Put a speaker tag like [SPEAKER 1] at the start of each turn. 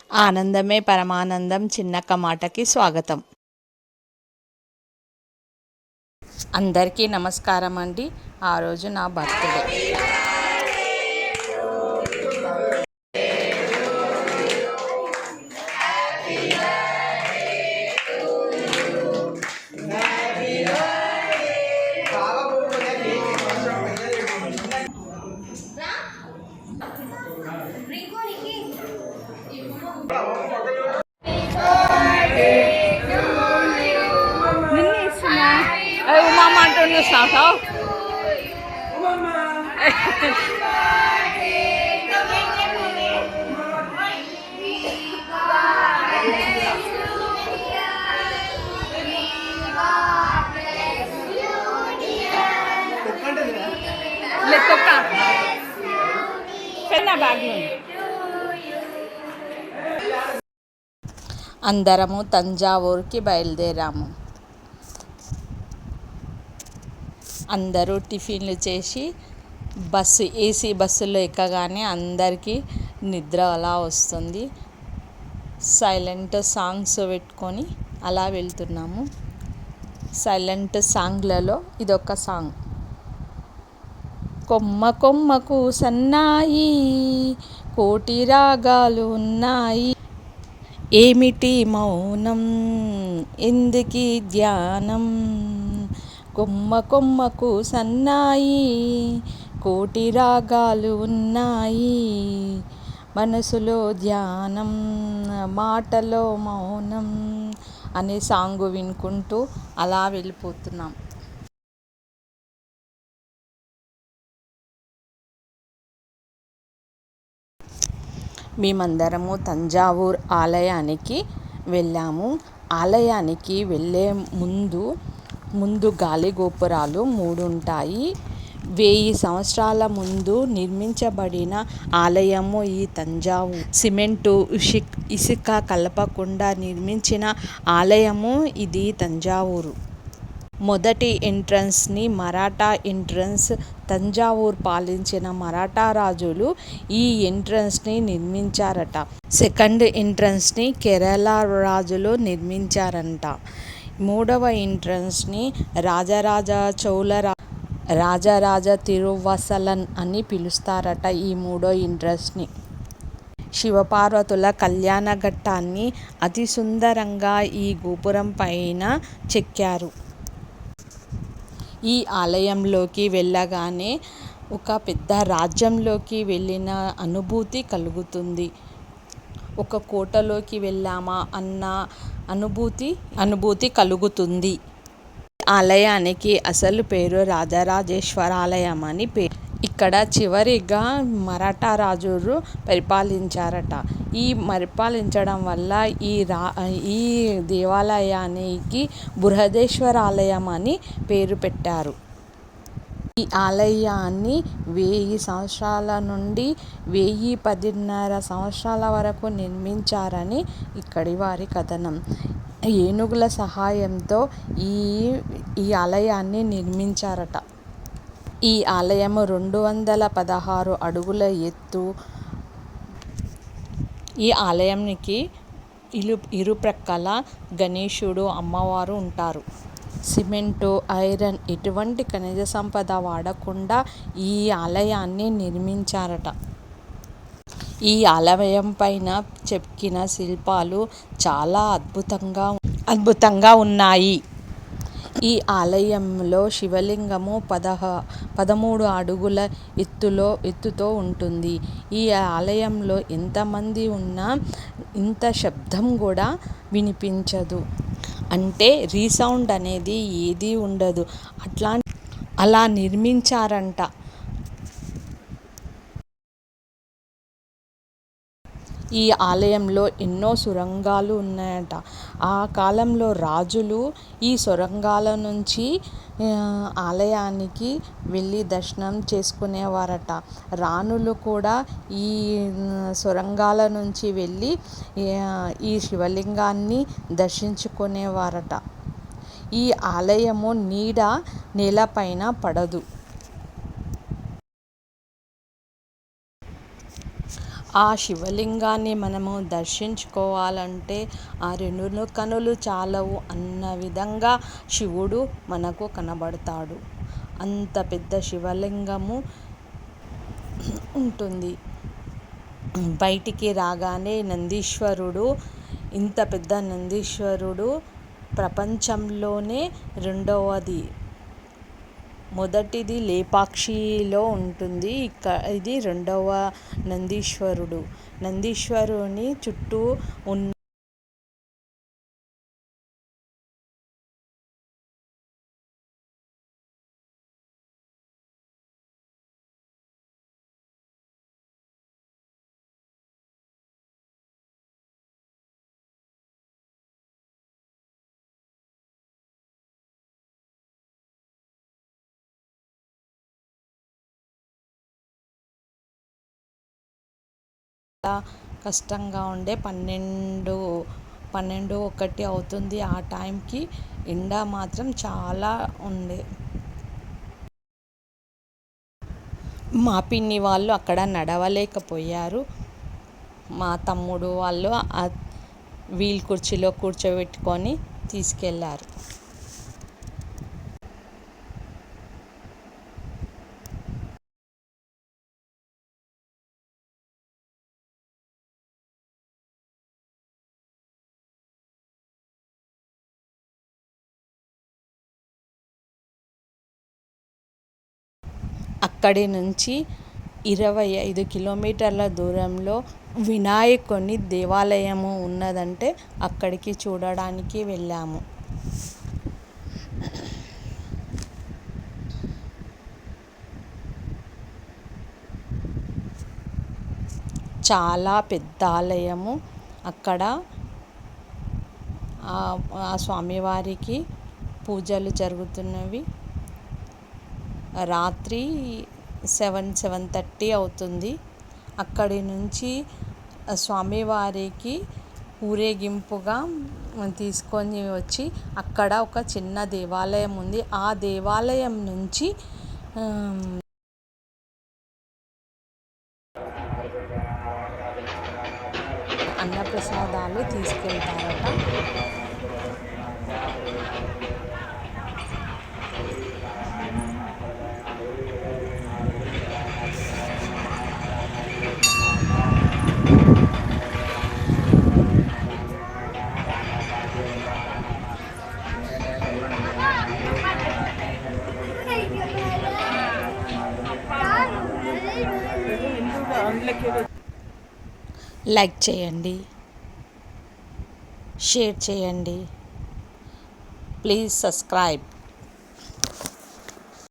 [SPEAKER 1] ఆనందమే పరమానందం చిన్నక్క మాటకి స్వాగతం. అందరికీ నమస్కారం అండి. ఆ రోజు నా బర్త్డే. ఉమా అంటుంది చూస్తావు. అందరము తంజావూరుకి బయలుదేరాము. అందరూ టిఫిన్లు చేసి ఏసీ బస్సులో ఎక్కగానే అందరికీ నిద్ర అలా వస్తుంది. సైలెంట్ సాంగ్స్ పెట్టుకొని అలా వెళ్తున్నాము. సైలెంట్ సాంగ్లలో ఇదొక సాంగ్. కొమ్మ కొమ్మకు సన్నాయి కోటి రాగాలు ఉన్నాయి, ఏమిటి మౌనం ఎందుకీ ధ్యానం, కొమ్మ కొమ్మకు సన్నాయి కోటి రాగాలు ఉన్నాయి, మనసులో ధ్యానం మాటలో మౌనం అనే సాంగ్ వినుకుంటూ అలా వెళ్ళిపోతున్నాం. మేమందరము తంజావూర్ ఆలయానికి వెళ్ళాము. ఆలయానికి వెళ్ళే ముందు గాలి గోపురాలు 3 ఉంటాయి. 1000 సంవత్సరాల ముందు నిర్మించబడిన ఆలయము ఈ తంజావూరు. సిమెంటు ఇసుక కలపకుండా నిర్మించిన ఆలయము ఇది తంజావూరు. మొదటి ఎంట్రన్స్ని మరాఠా ఎంట్రన్స్. తంజావూరు పాలించిన మరాఠా రాజులు ఈ ఎంట్రన్స్ని నిర్మించారట. సెకండ్ ఎంట్రన్స్ని కేరళ రాజులు నిర్మించారంట. మూడవ ఎంట్రన్స్ని రాజరాజ తిరువసలన్ అని పిలుస్తారట. ఈ మూడో ఎంట్రన్స్ని శివపార్వతుల కళ్యాణ ఘట్టాన్ని అతి సుందరంగా ఈ గోపురం పైన చెక్కారు. ఈ ఆలయంలోకి వెళ్ళగానే ఒక పెద్ద రాజ్యంలోకి వెళ్ళిన అనుభూతి కలుగుతుంది. ఒక కోటలోకి వెళ్ళామా అన్న అనుభూతి కలుగుతుంది. ఆలయానికి అసలు పేరు రాజరాజేశ్వర ఆలయం అని పేరు. ఇక్కడ చివరిగా మరాఠా రాజులు పరిపాలించారట. ఈ పరిపాలించడం వల్ల ఈ దేవాలయానికి బృహదేశ్వర ఆలయం అని పేరు పెట్టారు. ఈ ఆలయాన్ని 1000 సంవత్సరాల నుండి 1010.5 సంవత్సరాల వరకు నిర్మించారని ఇక్కడి వారి కథనం. ఏనుగుల సహాయంతో ఈ ఆలయాన్ని నిర్మించారట. ఈ ఆలయము 216 అడుగుల ఎత్తు. ఈ ఆలయానికి ఇరుప్రక్కల గణేశుడు, అమ్మవారు ఉంటారు. సిమెంటు, ఐరన్ ఎటువంటి ఖనిజ సంపద వాడకుండా ఈ ఆలయాన్ని నిర్మించారట. ఈ ఆలయం పైన చెక్కిన శిల్పాలు చాలా అద్భుతంగా ఉన్నాయి. ఈ ఆలయంలో శివలింగము 13 అడుగుల ఎత్తుతో ఉంటుంది. ఈ ఆలయంలో ఎంతమంది ఉన్నా ఇంత శబ్దం కూడా వినిపించదు. అంటే రీసౌండ్ అనేది ఏదీ ఉండదు. అలా నిర్మించారంట. ఈ ఆలయంలో ఎన్నో సొరంగాలు ఉన్నాయట. ఆ కాలంలో రాజులు ఈ సొరంగాల నుంచి ఆలయానికి వెళ్ళి దర్శనం చేసుకునేవారట. రాణులు కూడా ఈ సొరంగాల నుంచి వెళ్ళి ఈ శివలింగాన్ని దర్శించుకునేవారట. ఈ ఆలయము నీడ నేలపైన పడదు. ఆ శివలింగాన్ని మనము దర్శించుకోవాలంటే ఆ రెండు కనులు చాలవు అన్న విధంగా శివుడు మనకు కనబడతాడు. అంత పెద్ద శివలింగము ఉంటుంది. బయటికి రాగానే నందీశ్వరుడు, ఇంత పెద్ద నందీశ్వరుడు ప్రపంచంలోనే రెండవది. మొదటిది లేపాక్షిలో ఉంటుంది. ఇది రెండవ నందీశ్వరుడు. నందీశ్వరుని చుట్టూ ఉన్న కష్టంగా ఉండే 12-1 అవుతుంది. ఆ టైంకి ఎండ మాత్రం చాలా ఉండే. మా పిన్ని వాళ్ళు అక్కడ నడవలేకపోయారు. మా తమ్ముడు వాళ్ళు వీల్ కుర్చీలో కూర్చోబెట్టుకొని తీసుకెళ్ళారు. అక్కడి నుంచి 25 కిలోమీటర్ల దూరంలో వినాయకుని దేవాలయము ఉన్నదంటే అక్కడికి చూడడానికి వెళ్ళాము. చాలా పెద్ద ఆలయము. అక్కడ ఆ స్వామివారికి పూజలు జరుగుతున్నవి. రాత్రి 7-7:30 అవుతుంది. అక్కడి నుంచి స్వామివారికి ఊరేగింపుగా తీసుకొని వచ్చి అక్కడ ఒక చిన్న దేవాలయం ఉంది. ఆ దేవాలయం నుంచి అన్నప్రసాదాలు తీసుకెళ్తారట. లైక్ చేయండి, షేర్ చేయండి, ప్లీజ్ సబ్స్క్రైబ్.